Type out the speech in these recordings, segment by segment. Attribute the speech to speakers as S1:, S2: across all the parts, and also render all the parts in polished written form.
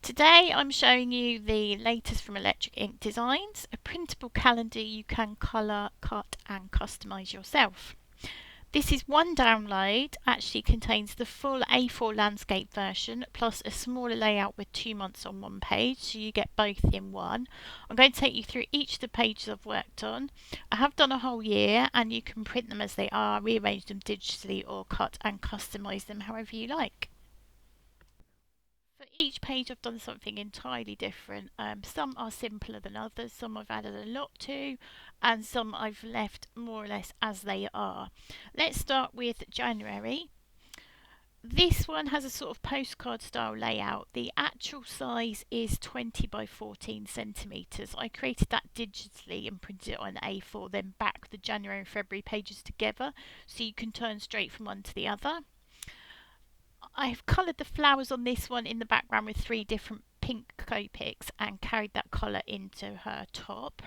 S1: Today I'm showing you the latest from Electric Ink Designs, a printable calendar you can colour, cut and customise yourself. This is one download, actually contains the full A4 landscape version plus a smaller layout with 2 months on one page, so you get both in one. I'm going to take you through each of the pages I've worked on. I have done a whole year and you can print them as they are, rearrange them digitally or cut and customise them however you like. For each page I've done something entirely different. Some are simpler than others, some I've added a lot to, and some I've left more or less as they are. Let's start with January. This one has a sort of postcard style layout. The actual size is 20 by 14 centimetres. I created that digitally and printed it on A4, then back the January and February pages together so you can turn straight from one to the other. I've coloured the flowers on this one in the background with 3 different pink Copics and carried that colour into her top.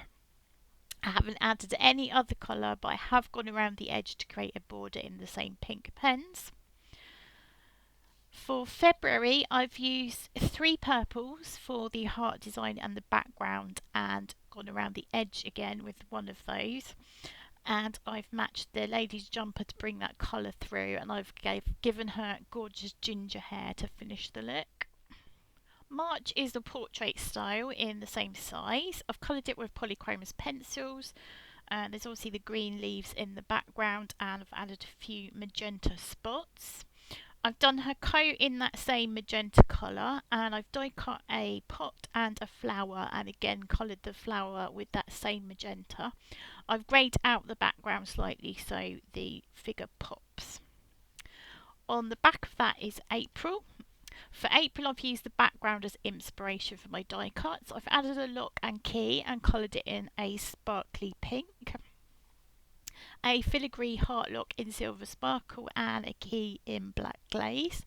S1: I haven't added any other colour, but I have gone around the edge to create a border in the same pink pens. For February, I've used 3 purples for the heart design and the background and gone around the edge again with one of those. And I've matched the lady's jumper to bring that colour through, and I've given her gorgeous ginger hair to finish the look. March is the portrait style in the same size. I've coloured it with Polychromos pencils. There's obviously the green leaves in the background and I've added a few magenta spots. I've done her coat in that same magenta colour, and I've die cut a pot and a flower and again coloured the flower with that same magenta. I've greyed out the background slightly so the figure pops. On the back of that is April. For April I've used the background as inspiration for my die cuts. I've added a lock and key and coloured it in a sparkly pink, a filigree heart lock in silver sparkle and a key in black glaze.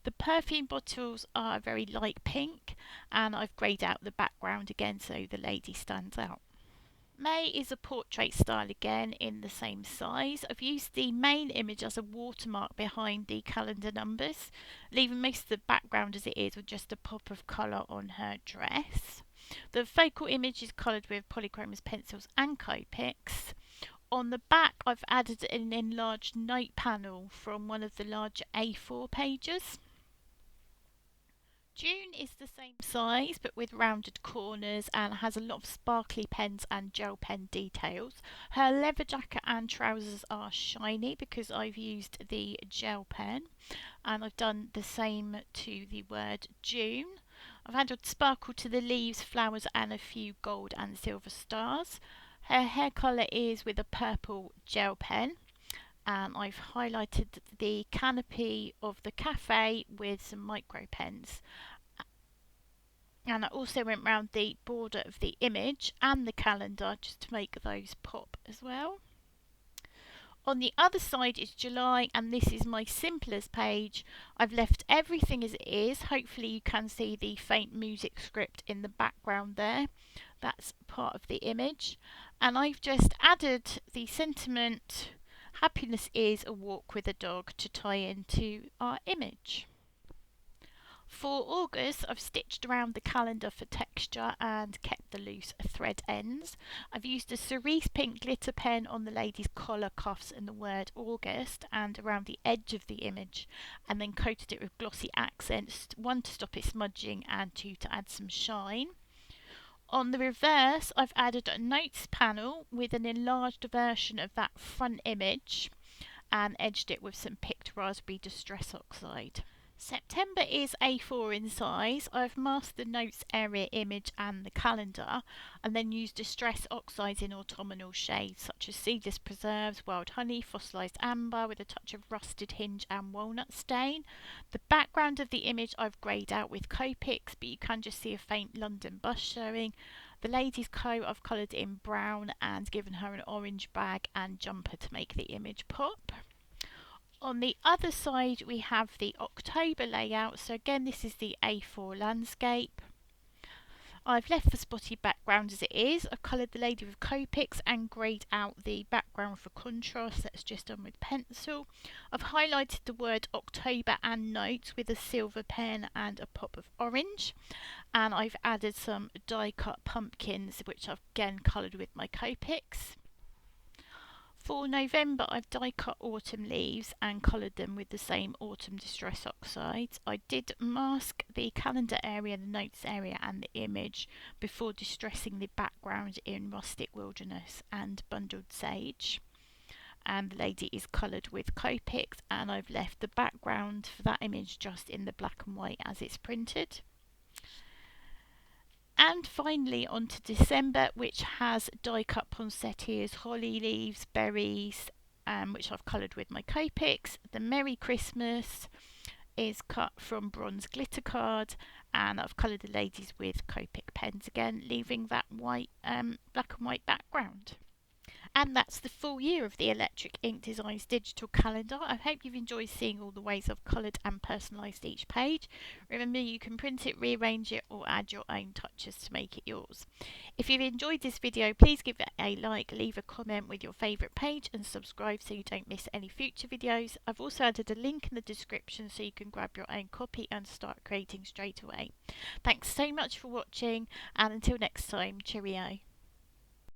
S1: The perfume bottles are a very light pink and I've greyed out the background again so the lady stands out. May is a portrait style again in the same size. I've used the main image as a watermark behind the calendar numbers, leaving most of the background as it is with just a pop of colour on her dress. The focal image is coloured with Polychromos pencils and Copics. On the back I've added an enlarged note panel from one of the larger A4 pages. June is the same size but with rounded corners and has a lot of sparkly pens and gel pen details. Her leather jacket and trousers are shiny because I've used the gel pen, and I've done the same to the word June. I've added sparkle to the leaves, flowers and a few gold and silver stars. Her hair colour is with a purple gel pen, and I've highlighted the canopy of the cafe with some micro pens. And I also went round the border of the image and the calendar just to make those pop as well. On the other side is July, and this is my simplest page. I've left everything as it is. Hopefully you can see the faint music script in the background there. That's part of the image. And I've just added the sentiment, happiness is a walk with a dog, to tie into our image. For August, I've stitched around the calendar for texture and kept the loose thread ends. I've used a cerise pink glitter pen on the lady's collar, cuffs and the word August and around the edge of the image, and then coated it with glossy accents, 1 to stop it smudging and 2 to add some shine. On the reverse, I've added a notes panel with an enlarged version of that front image and edged it with some picked raspberry distress oxide. September is A4 in size. I've masked the notes area image and the calendar, and then used distress oxides in autumnal shades such as seedless preserves, wild honey, fossilised amber with a touch of rusted hinge and walnut stain. The background of the image I've greyed out with Copics, but you can just see a faint London bus showing. The lady's coat I've coloured in brown and given her an orange bag and jumper to make the image pop. On the other side we have the October layout, so again this is the A4 landscape. I've left the spotty background as it is. I've coloured the lady with Copics and greyed out the background for contrast. That's just done with pencil. I've highlighted the word October and notes with a silver pen and a pop of orange. And I've added some die cut pumpkins, which I've again coloured with my Copics. For November, I've die cut autumn leaves and coloured them with the same autumn distress oxides. I did mask the calendar area, the notes area and the image before distressing the background in rustic wilderness and bundled sage. And the lady is coloured with Copics, and I've left the background for that image just in the black and white as it's printed. And finally on to December, which has die cut poinsettias, holly leaves, berries, which I've coloured with my Copics. The Merry Christmas is cut from bronze glitter card, and I've coloured the ladies with Copic pens again, leaving that white black and white background. And that's the full year of the Electric Ink Designs digital calendar. I hope you've enjoyed seeing all the ways I've coloured and personalised each page. Remember, you can print it, rearrange it or add your own touches to make it yours. If you've enjoyed this video, please give it a like, leave a comment with your favourite page and subscribe so you don't miss any future videos. I've also added a link in the description so you can grab your own copy and start creating straight away. Thanks so much for watching, and until next time, cheerio.